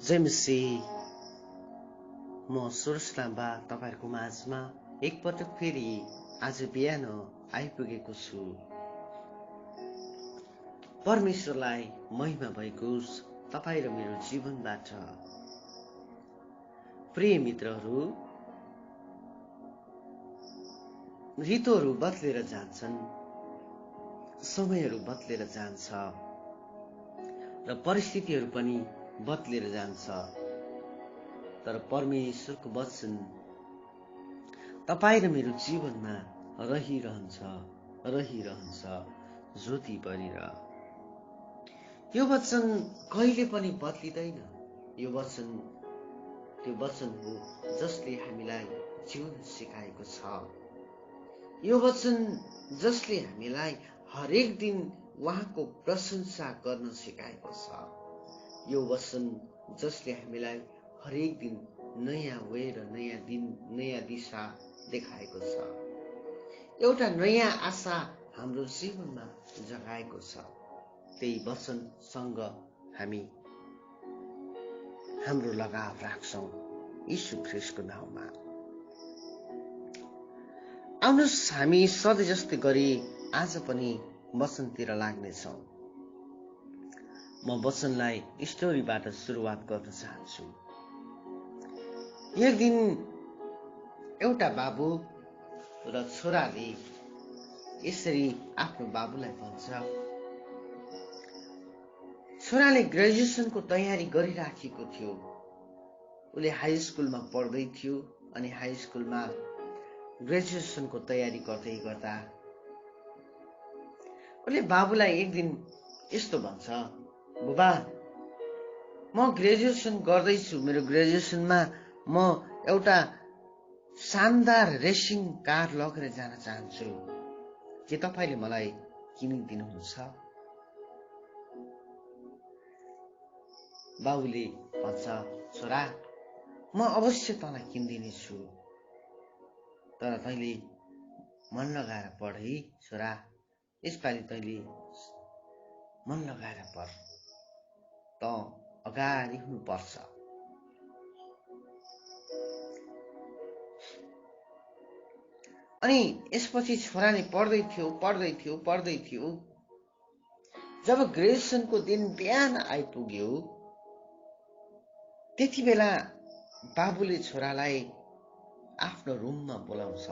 जय मसीह। म सुरेश लाम्बा तपाईहरुको माझमा एकपटक फेरि आज बिहान आइपुगेको छु। परमेश्वरलाई महिमा भएको तपाईं र मेरो जीवनबाट। प्रिय मित्रहरू, ऋतुहरू बदलेर जान्छन्, समयहरू बदलेर जान्छ र परिस्थितिहरू पनि बदलेर जान्छ, तर परमेश्वरको वचन तपाईं र मेरो जीवनमा रहिरहन्छ ज्योति बनेर। यो वचन कहिले पनि बदलिँदैन। यो वचन त्यो वचन हो जसले हामीलाई जीवन सिकाएको छ। यो वचन जसले हामीलाई हरेक दिन उहाँको प्रशंसा गर्न सिकाएको छ। यो वचन जसले हामीलाई हरेक दिन नयाँ वे र नयाँ दिन नयाँ दिशा देखाएको छ। एउटा नयाँ आशा हाम्रो जीवनमा जगाएको छ। त्यही वचनसँग हामी हाम्रो लगाव राख्छौं यीशु ख्रीष्टको नाममा। आउनुहोस् हामी सधैँ जस्तै गरी आज पनि वचनतिर लाग्नेछौँ। म वचनलाई स्टोरीबाट सुरुवात गर्न चाहन्छु। एक दिन एउटा बाबु र छोराले यसरी आफ्नो बाबुलाई भन्छ। छोराले ग्रेजुएसनको तयारी गरिराखेको थियो। उले हाई स्कुलमा पढ्दै थियो अनि हाई स्कुलमा ग्रेजुएसनको तयारी गर्दै गर्दा उले बाबुलाई एक दिन यस्तो भन्छ, बुबा म ग्रेजुएसन गर्दैछु। मेरो ग्रेजुएसनमा म एउटा शानदार रेसिङ कार लगेर जान चाहन्छु। के तपाईले मलाई किनिदिनुहुन्छ? बाबुले भन्छ, छोरा म अवश्य तँलाई किनिदिनेछु, तर तैँले मन लगाएर पढ है छोरा। यसपालि तैँले मन लगाएर पढ, त अगाडि हुनुपर्छ। अनि यसपछि छोराले पढ्दै थियो। जब ग्रेजुएसनको दिन बिहान आइपुग्यो, त्यति बेला बाबुले छोरालाई आफ्नो रुममा बोलाउँछ।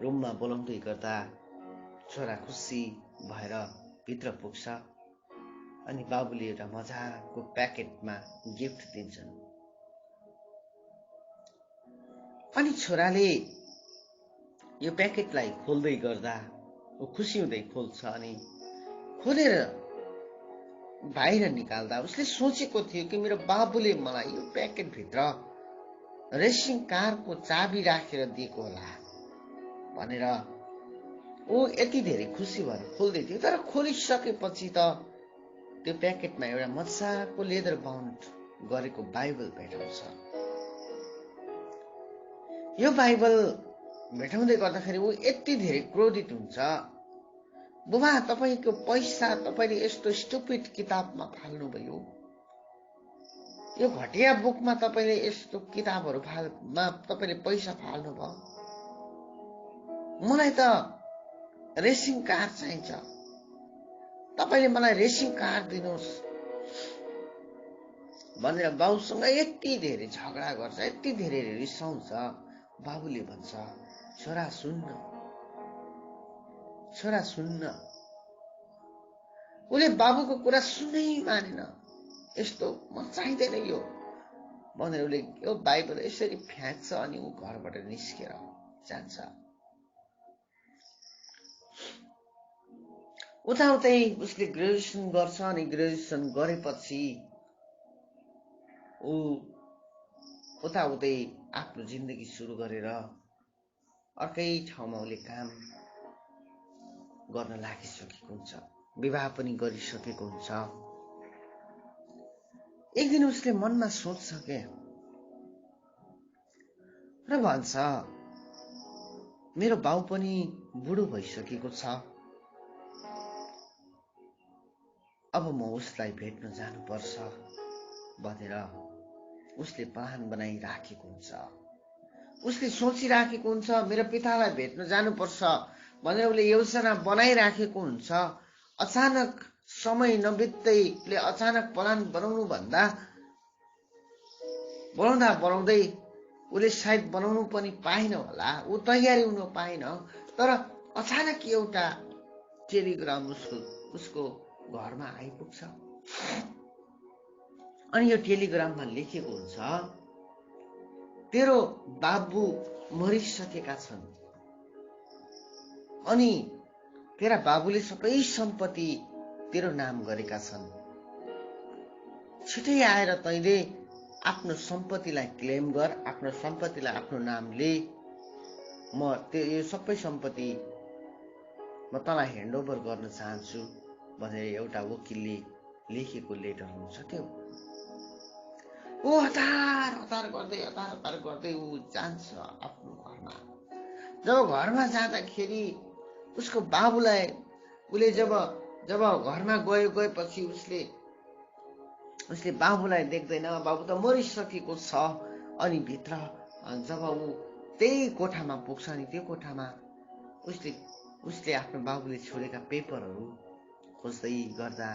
रुममा बोलाउँदै गर्दा छोरा खुसी भएर भित्र पुग्छ अनि बाबुले एउटा मजाको प्याकेटमा गिफ्ट दिन्छन्। अनि छोराले यो प्याकेटलाई खोल्दै गर्दा ऊ खुसी हुँदै खोल्छ अनि खोलेर बाहिर निकाल्दा उसले सोचेको थियो कि मेरो बाबुले मलाई यो प्याकेट भित्र रेसिङ कारको चाबी राखेर दिएको होला भनेर ऊ यति धेरै खुसी भएर खोल्दै थियो। तर खोलिसकेपछि त त्यो प्याकेटमा एउटा मजाको लेदर बाउन्ड गरेको बाइबल भेटाउँछ। यो बाइबल भेटाउँदै गर्दाखेरि ऊ यति धेरै क्रोधित हुन्छ, बुबा तपाईको पैसा तपाईले यस्तो स्टुपिड किताबमा फाल्नुभयो। यो घटिया बुकमा तपाईले यस्तो किताबहरु तपाईले पैसा फाल्नुभयो। मलाई त रेसिङ कार चाहिन्छ, तपाईले मलाई रेसिङ कार दिनुहोस् भनेर बाबुसँग यति धेरै झगडा गर्छ, यति धेरै रिसाउँछ। बाबुले भन्छ, छोरा सुन्न। उले बाबुको कुरा सुनै मानेन। यस्तो म चाहिँदैन यो भनेर उले यो बाइबल यसरी फ्याँक्छ अनि ऊ घरबाट निस्केर जान्छ। उताउतै उसले ग्रेजुएसन गर्छ अनि ग्रेजुएसन गरेपछि ऊ उताउतै आफ्नो जिन्दगी सुरु गरेर अर्कै ठाउँमा उले काम गर्न लागिसकेको हुन्छ। विवाह पनि गरिसकेको हुन्छ। एक दिन उसले मनमा सोच्छ के र भन्छ, मेरो बाउ पनि बुढो भइसकेको छ, अब म उसलाई भेट्न जानुपर्छ भनेर उसले प्लान बनाइराखेको हुन्छ। उसले सोचिराखेको हुन्छ मेरो पितालाई भेट्न जानुपर्छ भनेर उसले योजना बनाइराखेको हुन्छ। अचानक समय नबित्दै उसले अचानक प्लान बनाउँदै उसले सायद बनाउनु पनि पाएन होला, ऊ तयारी हुन पाएन। तर अचानक एउटा टेलिग्राम उसको घरमा आइपुग्छ अनि यो टेलिग्राममा लेखेको हुन्छ तेरो बाबु मरिसकेका छन् अनि तेरा बाबुले सबै सम्पत्ति तेरो नाम गरेका छन्। छिटै आएर तैँले आफ्नो सम्पत्तिलाई क्लेम गर, आफ्नो सम्पत्तिलाई आफ्नो नामले म यो सबै सम्पत्ति म तँलाई ह्यान्डओभर गर्न चाहन्छु भनेर एउटा वकिलले लेखेको लेटर हुन्छ त्यो। ऊ हतार गर्दै ऊ जान्छ आफ्नो घरमा। जब घरमा जाँदाखेरि उसको बाबुलाई उसले जब घरमा गएपछि उसले बाबुलाई देख्दैन, बाबु त मरिसकेको छ। अनि भित्र जब ऊ त्यही कोठामा पुग्छ नि त्यो कोठामा उसले आफ्नो बाबुले छोडेका पेपरहरू खोज्दै गर्दा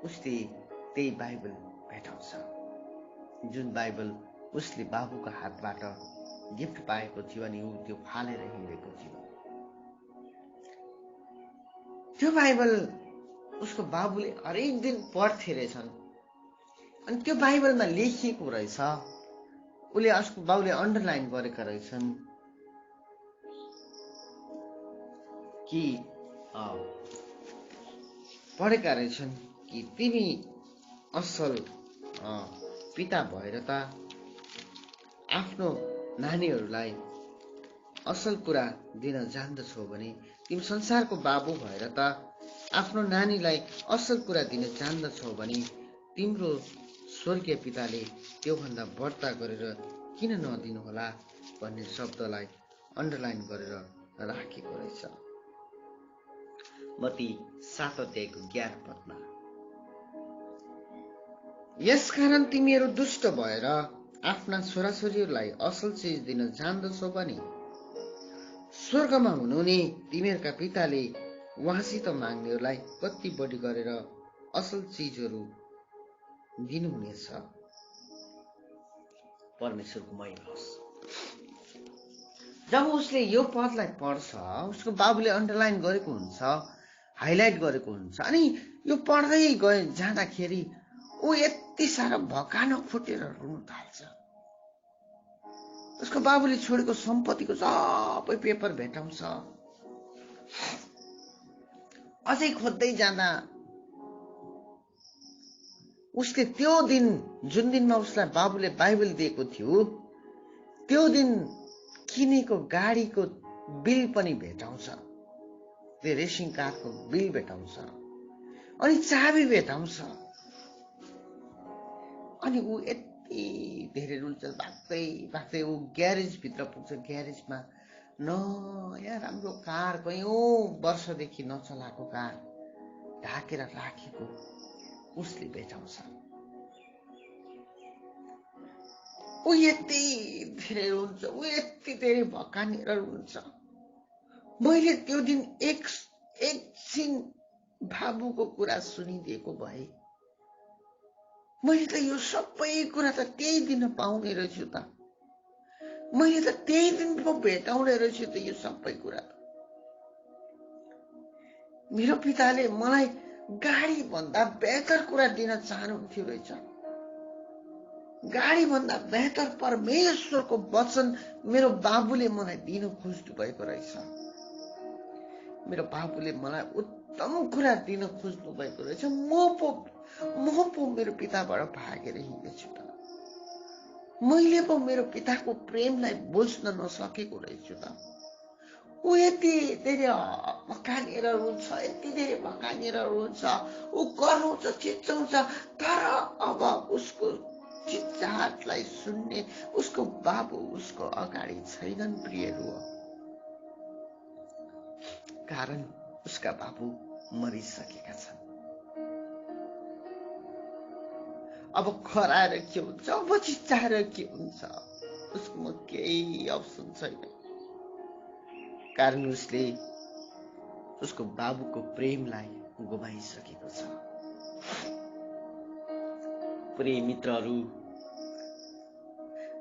उसले त्यही बाइबल भेटाउँछ, जुन बाइबल उसले बाबुको हातबाट गिफ्ट पाएको थियो अनि ऊ त्यो फालेर हिँडेको थियो। त्यो बाइबल उसको बाबुले हरेक दिन पढ्थे रहेछन् अनि त्यो बाइबलमा लेखिएको रहेछ, उसको बाबुले अन्डरलाइन गरेका रहेछन् कि पढेका रहेछन् कि तिमी असल पिता भएर त आफ्नो नानीहरूलाई असल कुरा दिन जान्दछौ भने तिमी संसारको बाबु भएर त आफ्नो नानीलाई असल कुरा दिन जान्दछौ भने तिम्रो स्वर्गीय पिताले त्योभन्दा बढ्ता गरेर किन नदिनु होला भन्ने शब्दलाई अन्डरलाइन गरेर राखेको रहेछ। मत्ती 7:11 यसकारण तिमीहरू दुष्ट भएर आफ्ना छोराछोरीहरूलाई असल चिज दिन जान्दछौ भने स्वर्गमा हुनुहुने तिमीहरूका पिताले उहाँसित माग्नेहरूलाई कति बढी गरेर असल चिजहरू दिनुहुनेछ। परमेश्वरको महिमा होस्। जब उसले यो पदलाई पढ्छ उसको बाबुले अन्डरलाइन गरेको हुन्छ, हाइलाइट गरेको हुन्छ अनि यो पढ्दै जाँदाखेरि ऊ यति साह्रो भकानो फुटेर रुन थाल्छ। उसको बाबुले छोडेको सम्पत्तिको सबै पेपर भेटाउँछ। अझै खोज्दै जाँदा उसले त्यो दिन जुन दिनमा उसलाई बाबुले बाइबल दिएको थियो त्यो दिन किनेको गाडीको बिल पनि भेटाउँछ, त्यो रेसिङ कारको बिल भेटाउँछ अनि चाबी भेटाउँछ। अनि ऊ यति धेरै रुन्छ, भाग्दै ऊ ग्यारेज भित्र पुग्छ। ग्यारेजमा नयाँ राम्रो कार, कयौं वर्षदेखि नचलाएको कार ढाकेर राखेको उसले भेटाउँछ। ऊ यति धेरै रुन्छ, ऊ यति धेरै भकानेर रुन्छ। मैले त्यो दिन एकछिन बाबुको कुरा सुनिदिएको भए मैले त यो सबै कुरा त त्यही दिन पाउने रहेछु त, मैले त त्यही दिन पो भेटाउने रहेछु त। यो सबै कुरा मेरो पिताले मलाई गाडी भन्दा बेहतर कुरा दिन चाहनुहुन्थ्यो रहेछ। गाडी भन्दा बेहतर परमेश्वरको वचन मेरो बाबुले मलाई दिन खोज्नु भएको रहेछ। मेरो बाबुले मलाई उत्तम कुरा दिन खोज्नु भएको रहेछ। म पो मेरो पिताबाट भागेर हिँडेछु त। मैले पो मेरो पिताको प्रेमलाई बुझ्न नसकेको रहेछु त। ऊ यति धेरै भकानेर रुन्छ, यति धेरै भकानेर रुन्छ, ऊ कराउँछ, चिच्चाउँछ, तर अब उसको चिच्चाहटलाई सुन्ने उसको बाबु उसको अगाडि छैनन् प्रियहरू। कारण उसका बाबु मरिसकेका छन्। अब खराएर के हुन्छ, अब चिच्चाएर के हुन्छ, उसकोमा केही अप्सन छैन। कारण उसले उसको बाबुको प्रेमलाई गुमाइसकेको छ। प्रिय मित्रहरू,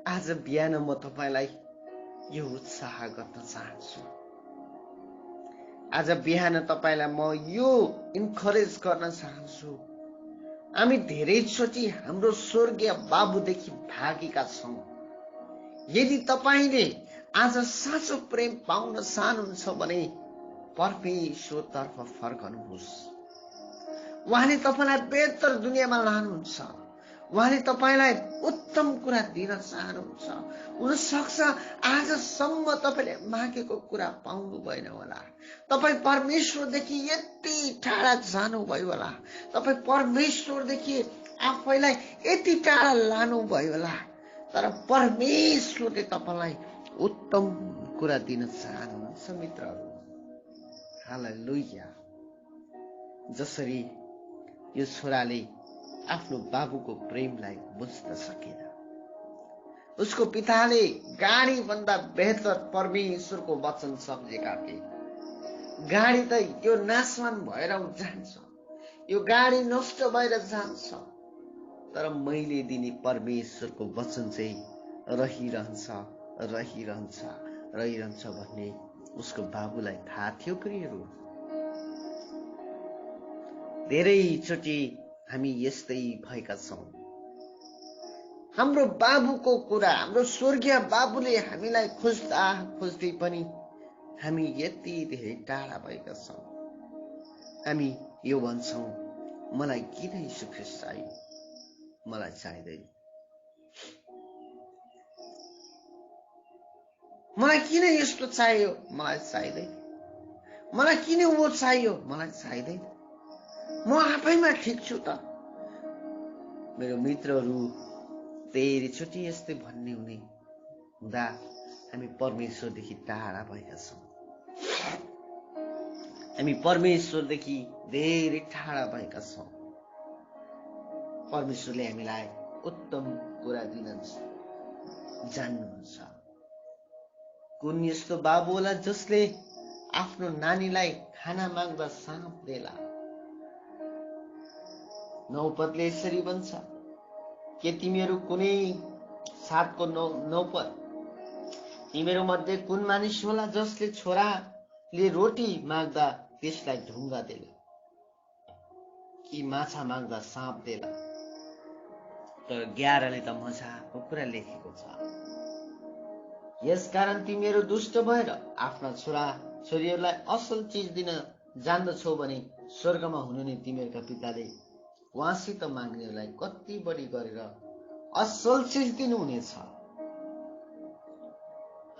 आज बिहान म तपाईलाई यो उत्साह गर्न चाहन्छु। आज बिहान तपाईलाई म यो इन्करेज गर्न चाहन्छु। हामी धेरैचोटि हाम्रो स्वर्गीय बाबुदेखि भागेका छौं। यदि तपाईले आज साँचो प्रेम पाउन चाहनुहुन्छ भने परमेश्वरतर्फ फर्कनुहोस्। उहाँले तपाईलाई बेहतर दुनियाँमा लानुहुन्छ। उहाँले तपाईलाई उत्तम कुरा दिन चाहनुहुन्छ। हुन सक्छ आजसम्म तपाईले मागेको कुरा पाउनु भएन होला। तपाई परमेश्वरदेखि यति टाढा जानुभयो होला। तपाई परमेश्वरदेखि आफैलाई यति टाढा लानुभयो होला। तर परमेश्वरले तपाईलाई उत्तम कुरा दिन चाहनुहुन्छ मित्रहरू। हालेलुया। जसरी यो छोराले आफ्नो बाबुको प्रेमलाई बुझ्न सकेन। उसको पिताले गाडी भन्दा बेहतर परमेश्वरको वचन सम्झेका थिए। गाडी त यो नाशवान भएर जान्छ, यो गाडी नष्ट भएर जान्छ, तर मैले दिने परमेश्वरको वचन चाहिँ रहिरहन्छ भन्ने उसको बाबुलाई थाहा थियो। प्रियहरू, धेरैचोटि हामी यस्तै भएका छौं। हाम्रो बाबुको कुरा, हाम्रो स्वर्गीय बाबुले हामीलाई खोज्दै पनि हामी यति धेरै टाढा भएका छौं। हामी यो भन्छौं, मलाई किन यीशु ख्रीष्ट चाहियो, मलाई चाहिँदैन। मलाई किन यस्तो चाहियो, मलाई चाहिँदैन। मलाई किन वो चाहियो, मलाई चाहिँदैन। म आफैमा ठिक छु त। मेरो मित्रहरू, धेरैचोटि यस्तै भन्ने हुँदा हामी परमेश्वरदेखि टाढा भएका छौं। हामी परमेश्वरदेखि धेरै टाढा भएका छौं। परमेश्वरले हामीलाई उत्तम कुरा दिन जान्नुहुन्छ। कुन यस्तो बाबु होला जसले आफ्नो नानीलाई खाना माग्दा साँप देला। 9 पदले यसरी भन्छ, के तिमीहरू कुनै 7 को 9 पद, तिमीहरू मध्ये कुन मानिस होला जसले छोराले रोटी माग्दा त्यसलाई ढुङ्गा देला, कि माछा माग्दा साँप देला। तर 11ले त मजाको कुरा लेखेको छ, यसकारण तिमीहरू दुष्ट भएर आफ्ना छोरा छोरीहरूलाई असल चीज दिन जान्दछौ भने स्वर्गमा हुनुहुने तिमीहरूका पिताले उहाँसित माग्नेहरूलाई कति बढी गरेर असल चीज दिनुहुनेछ।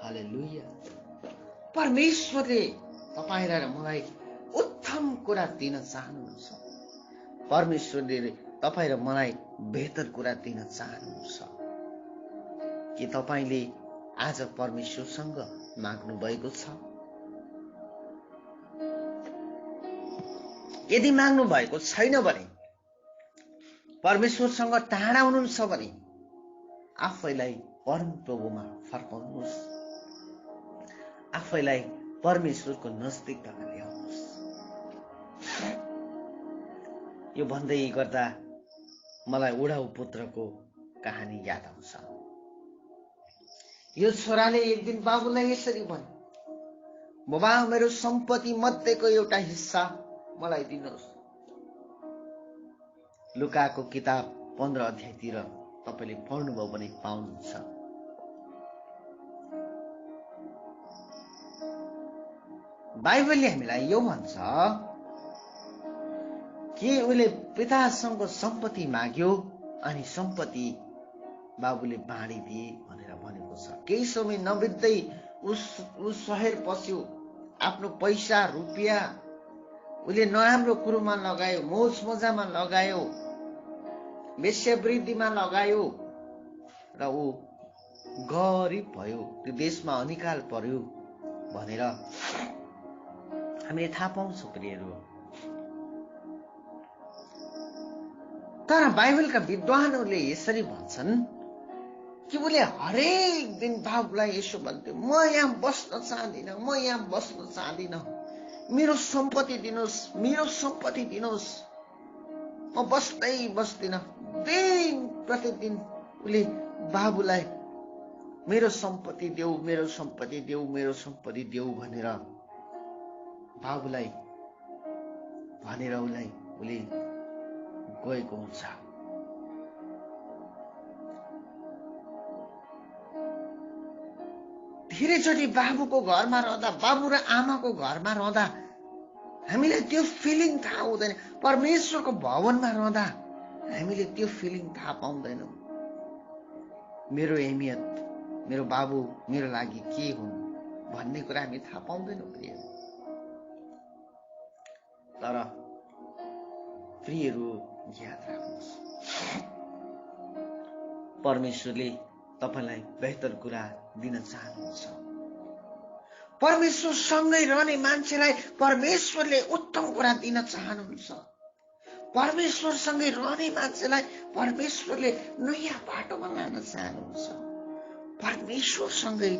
हालेलुया। परमेश्वरले तपाईलाई र मलाई उत्तम कुरा दिन चाहनुहुन्छ। परमेश्वरले तपाईँ र मलाई बेहतर कुरा दिन चाहनुहुन्छ। के तपाईले आज परमेश्वरसँग माग्नु भएको छ? यदि माग्नु भएको छैन भने, परमेश्वरसँग टाढा हुनुहुन्छ भने आफैलाई परम प्रभुमा फर्काउनुहोस्। आफैलाई परमेश्वरको नजदिकतामा ल्याउनुहोस्। यो भन्दै गर्दा मलाई उडाउ पुत्रको कहानी याद आउँछ। यो छोराले एक दिन बाबुलाई यसरी भन्यो, बाबा मेरो सम्पत्ति मध्येको एउटा हिस्सा मलाई दिनुहोस्। लुकाको किताब 15 अध्यायतिर तपाईले पढ्नुभयो भने पाउनुहुन्छ। बाइबलले हामीलाई यो भन्छ कि उले पितासँग सम्पत्ति माग्यो अनि सम्पत्ति बाबुले बाँडिदिए भनेर भनेको छ। केही समय नबित्दै उस शहर पस्यो। आफ्नो पैसा रुपियाँ उले नराम्रो कुरोमा लगायो, मोज मजामा लगायो, वेश्यावृत्तिमा लगायो र ऊ गरिब भयो, त्यो देशमा अनिकाल पर्यो भनेर हामीले थाहा पाउँछौँ। प्रियहरू, तर बाइबलका विद्वानहरूले यसरी भन्छन् कि उसले हरेक दिन बाबुलाई यसो भन्थ्यो, म यहाँ बस्न चाहदिनँ, म यहाँ बस्न चाहदिनँ, मेरो सम्पत्ति दिनुहोस्, मेरो सम्पत्ति दिनुहोस्, म बस्दै बस्दिनँ। दिन प्रतिदिन उसले बाबुलाई मेरो सम्पत्ति देऊ, मेरो सम्पत्ति देऊ, मेरो सम्पत्ति देऊ भनेर बाबुलाई भनेर उसले गएको हुन्छ। धेरैचोटि बाबुको घरमा रहँदा, बाबु र आमाको घरमा रहँदा हामीले त्यो फिलिङ थाहा हुँदैन। परमेश्वरको भवनमा रहँदा हामीले त्यो फिलिङ थाहा पाउँदैनौँ। मेरो अहमियत, मेरो बाबु मेरो लागि के हुन् भन्ने कुरा हामी थाहा पाउँदैनौँ प्रिय। तर प्रियहरू याद राख्नुहोस्, परमेश्वरले तपाईलाई बेहतर कुरा दिन चाहनुहुन्छ। परमेश्वरसँगै रहने मान्छेलाई परमेश्वरले उत्तम कुरा दिन चाहनुहुन्छ। परमेश्वरसँगै रहने मान्छेलाई परमेश्वरले नयाँ बाटोमा लान चाहनुहुन्छ। परमेश्वरसँगै,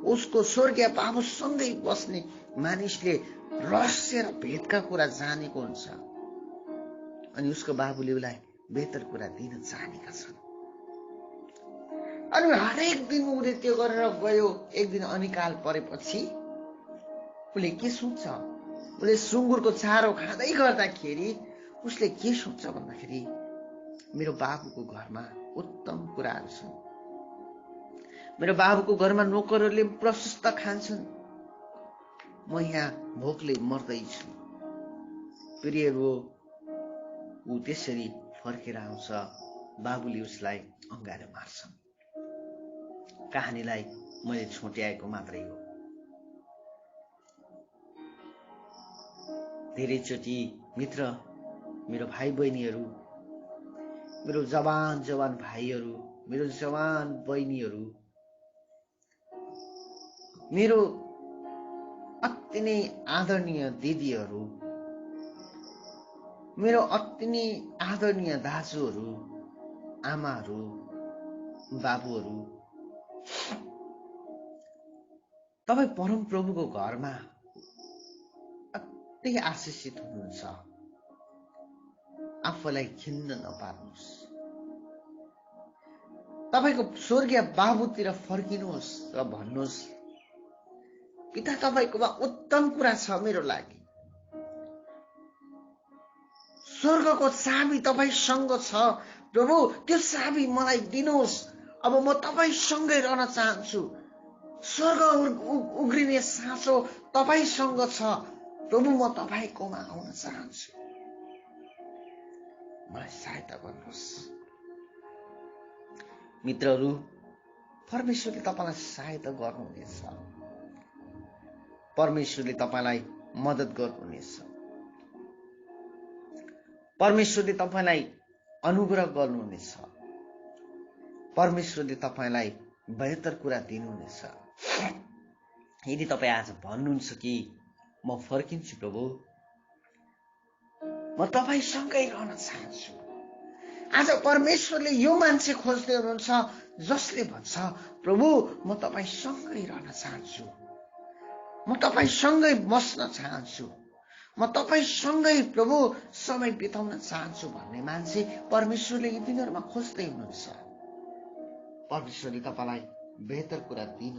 उसको स्वर्गीय बाबुसँगै बस्ने मानिसले रहस्य र भेदका कुरा जानेको हुन्छ अनि उसको बाबुले उसलाई बेहतर कुरा दिन चाहेका छन्। अनि हरेक दिन उसले त्यो गरेर गयो। एक दिन अनिकाल परेपछि उसले के सोच्छ? उसले सुँगुरको चारो खाँदै गर्दाखेरि उसले के सोच्छ भन्दाखेरि मेरो बाबुको घरमा उत्तम कुराहरू छन्, मेरो बाबुको घरमा नोकरहरूले प्रशस्त खान्छन्, म यहाँ भोकले मर्दैछु। प्रियहरू, ऊ त्यसरी फर्केर आउँछ। बाबुले उसलाई अँगाएर मार्छन्। कहानीलाई मैले छोट्याएको मात्रै हो। धेरैचोटि मित्र, मेरो भाइ बहिनीहरू, मेरो जवान जवान भाइहरू, मेरो जवान बहिनीहरू, मेरो अति नै आदरणीय दिदीहरू, मेरो अति नै आदरणीय दाजुहरू, आमाहरू, बाबुहरू, तपाईँ परम प्रभुको घरमा अति आशिषित हुनुहुन्छ। आफूलाई खिन्न नपार्नुहोस्। तपाईको स्वर्गीय बाबुतिर फर्किनुहोस् र भन्नुहोस्, पिता तपाईकोमा उत्तम कुरा छ मेरो लागि। स्वर्गको चाबी तपाईसँग छ प्रभु, त्यो चाबी मलाई दिनुहोस्। अब म तपाईसँगै रहन चाहन्छु। स्वर्ग उग्रिने साँचो तपाईसँग छ प्रभु, म तपाईकोमा आउन चाहन्छु। मलाई सहायता गर्नुहोस्। मित्रहरू, परमेश्वरले तपाईलाई सहायता गर्नुहुनेछ। परमेश्वरले तपाईलाई मद्दत गर्नुहुनेछ। परमेश्वरले तपाईलाई अनुग्रह गर्नुहुनेछ। परमेश्वरले तपाईलाई बेहतर कुरा दिनुहुनेछ। यदि तपाईँ आज भन्नुहुन्छ कि म फर्किन्छु प्रभु, म तपाईसँगै रहन चाहन्छु। आज परमेश्वरले यो मान्छे खोज्दै हुनुहुन्छ जसले भन्छ, प्रभु म तपाईसँगै रहन चाहन्छु, म तपाईसँगै बस्न चाहन्छु, म तपाईसँगै प्रभु समय बिताउन चाहन्छु भन्ने मान्छे परमेश्वरले यी दिनहरूमा खोज्दै हुनुहुन्छ। परमेश्वरले तपाईलाई बेहतर कुरा दिन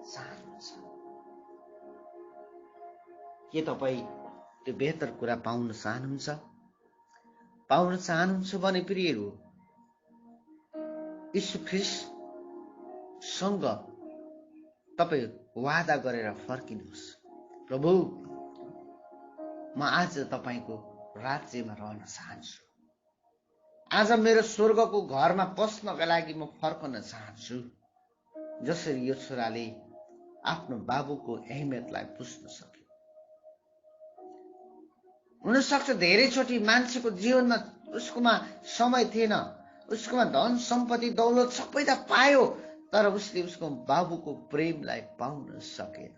चाहनुहुन्छ। के तपाईँ त्यो बेहतर कुरा पाउन चाहनुहुन्छ? पाउन चाहनुहुन्छ भने प्रियहरू, यीशु ख्रीष्टसँग तपाईँ वादा गरेर फर्किनुहोस्। प्रभु म आज तपाईको राज्यमा रहन चाहन्छु। आज मेरो स्वर्गको घरमा पस्नका लागि म फर्कन चाहन्छु। जसरी यो छोराले आफ्नो बाबुको अहमियतलाई बुझ्न सक्यो। हुनसक्छ धेरैचोटि मान्छेको जीवनमा उसकोमा समय थिएन, उसकोमा धन सम्पत्ति दौलत सबै त पायो, तर उसले उसको बाबुको प्रेमलाई पाउन सकेन।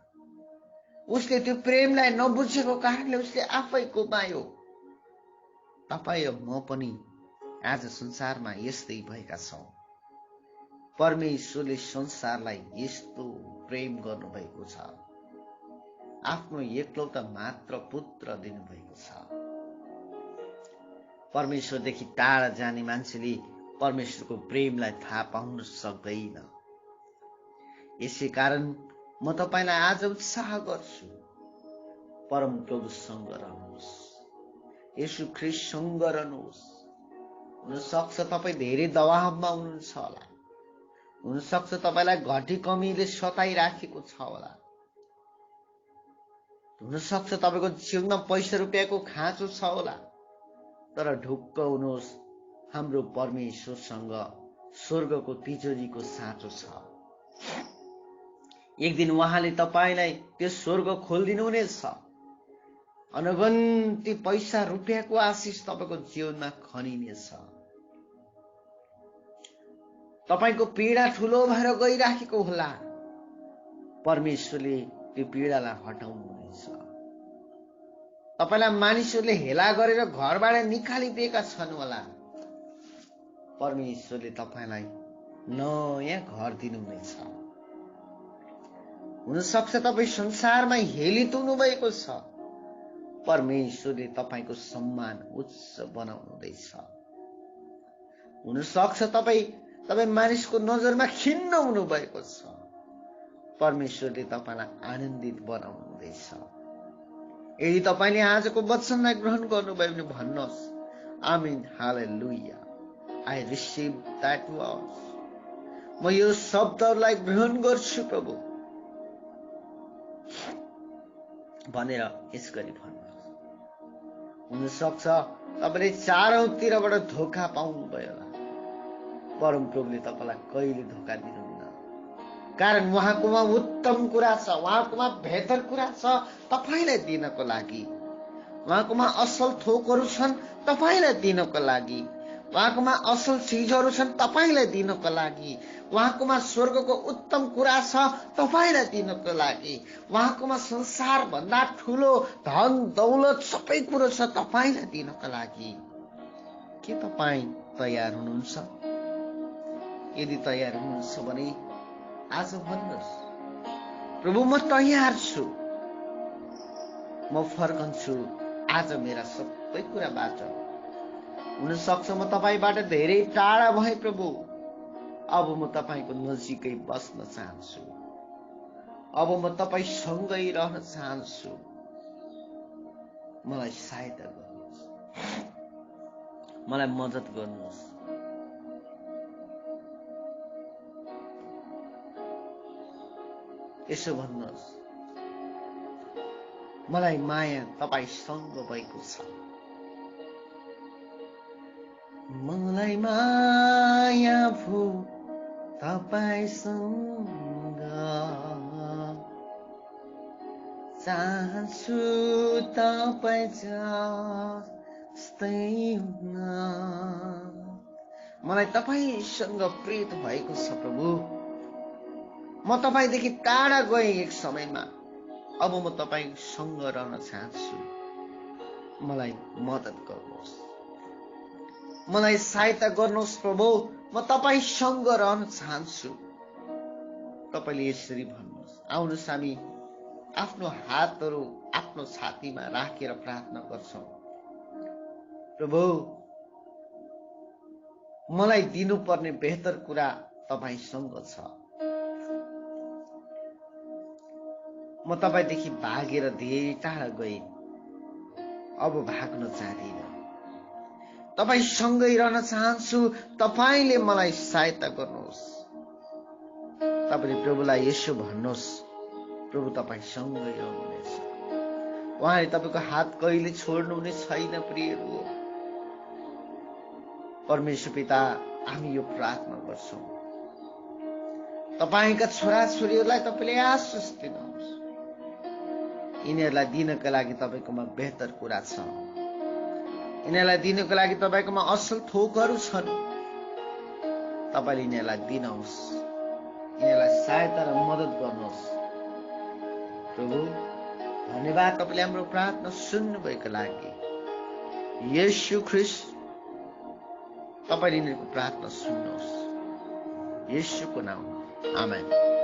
उसले त्यो प्रेमलाई नबुझेको कारणले उसले आफै गुमायो। तपाईँ म पनि आज संसारमा यस्तै भएका छौं। परमेश्वरले संसारलाई यस्तो प्रेम गर्नुभएको छ, आफ्नो एकलौटा मात्र पुत्र दिनुभएको छ। परमेश्वरदेखि टाढा जाने मान्छेले परमेश्वरको प्रेमलाई थाहा पाउन सक्दैन। यसै कारण म तपाईलाई आज उत्साह गर्छु, परम प्रभुसँग रहनुहोस्, येशू ख्रीष्टसँग रहनुहोस्। हुन सक्छ तपाई धेरै दबावमा हुनुहुन्छ होला, हुन सक्छ तपाईलाई घटी कमीले सताइराखेको छ होला, हुन सक्छ तपाईको जीवनमा पैसा रुपियाँको खाँचो छ होला, तर ढुक्क हुनुहोस्, हाम्रो परमेश्वरसँग स्वर्गको तिजोरीको साँचो छ। एक दिन उहाँले तपाईलाई त्यो स्वर्ग खोलिदिनु हुनेछ। अनगन्ती पैसा रुपियाँको आशिष तपाईको जीवनमा खनिनेछ। तपाईको पीडा ठूलो भएर गइराखेको होला, परमेश्वरले त्यो पीडालाई हटाउनु हुनेछ। तपाईलाई मानिसहरूले हेला गरेर घरबाट निकालिदिएका छन् होला, परमेश्वरले तपाईलाई नयाँ घर दिनुहुनेछ। हुन सक्छ तपाई संसारमा हेलित हुनु भएको छ, परमेश्वरले तपाईको सम्मान उच्च बनाउनु हुँदैछ। हुन सक्छ तपाई मानिसको नजरमा खिन्न हुनु भएको छ, परमेश्वरले तपाईलाई आनन्दित बनाउनु हुँदैछ। यदि तपाईले आजको वचनलाई ग्रहण गर्नुभयो भने भन्नुहोस्, आमेन, हालेलुया, आई रिसिभ दैट वर्ड। म यो शब्दलाई ग्रहण गर्छु प्रभु भनेर यसगरी भन्नुहोस्। हुन सक्छ तपाईले चारौंतिरबाट धोका पाउनुभयो होला, परम प्रभुले तपाईलाई कहिले धोका दिनुहुन्न, कारण उहाँकोमा उत्तम कुरा छ, उहाँकोमा बेहतर कुरा छ तपाईलाई दिनको लागि। उहाँकोमा असल थोकहरू छन् तपाईलाई दिनको लागि, उहाँकोमा असल चीजहरू छन् तपाईलाई दिनको लागि, उहाँकोमा स्वर्गको उत्तम कुरा छ तपाईलाई दिनको लागि, उहाँकोमा संसार भन्दा ठूलो धन दौलत सबै कुरो छ तपाईलाई दिनको लागि। के तपाई तयार हुनुहुन्छ? यदि तयार हुनुहुन्छ भने आज भन्नुहोस्, प्रभु म तयार छु, म फर्कन्छु आज मेरा सबै कुराबाट। हुन सक्छ म तपाईबाट धेरै टाढा भए प्रभु, अब म तपाईको नजिकै बस्न चाहन्छु, अब म तपाईसँगै रहन चाहन्छु। मलाई सहायता गर्नुहोस्, मलाई मद्दत गर्नुहोस्। यसो भन्नुहोस्, मलाई माया तपाईसँग भएको छ, मलाई माया भो तपाईसँग, चाहन्छु तपाईँ जस्तै हुन। मलाई तपाईसँग प्रीत भएको छ प्रभु। म तपाईदेखि टाढा गएँ एक समयमा, अब म तपाईसँग रहन चाहन्छु। मलाई मद्दत गर्नुहोस्, मलाई सहायता गर्नुहोस् प्रभु, म तपाईसँग रहन चाहन्छु। तपाईले यसरी भन्नुहोस्। आउनुहोस् हामी आफ्नो हातहरू आफ्नो छातीमा राखेर प्रार्थना गर्छौं। प्रभु, मलाई दिनुपर्ने बेहतर कुरा तपाईसँग छ। म तपाईदेखि भागेर धेरै टाढा गएँ, अब भाग्न चाहदिन। तपाईसँगै रहन चाहन्छु। तपाईले मलाई सहायता गर्नुहोस्। तपाईले प्रभुलाई यसो भन्नुहोस्, प्रभु तपाईसँगै रहनुहुनेछ। उहाँले तपाईको हात कहिले छोड्नुहुने छैन। प्रियहरू, परमेश्वर पिता, हामी यो प्रार्थना गर्छौं, तपाईका छोराछोरीहरूलाई तपाईले आशिष दिनुहोस्। यिनीहरूलाई दिनका लागि तपाईकोमा बेहतर कुरा छ। यिनीहरूलाई दिनको लागि तपाईकोमा असल थोकहरू छन्। तपाईले यिनीहरूलाई दिनुहोस्, यिनीहरूलाई सहायता र मद्दत गर्नुहोस्। प्रभु, धन्यवाद तपाईले हाम्रो प्रार्थना सुन्नुभएको लागि। येशू ख्रीष्ट तपाईँले यिनीहरूको प्रार्थना सुन्नुहोस्। येशूको नाम, आमेन।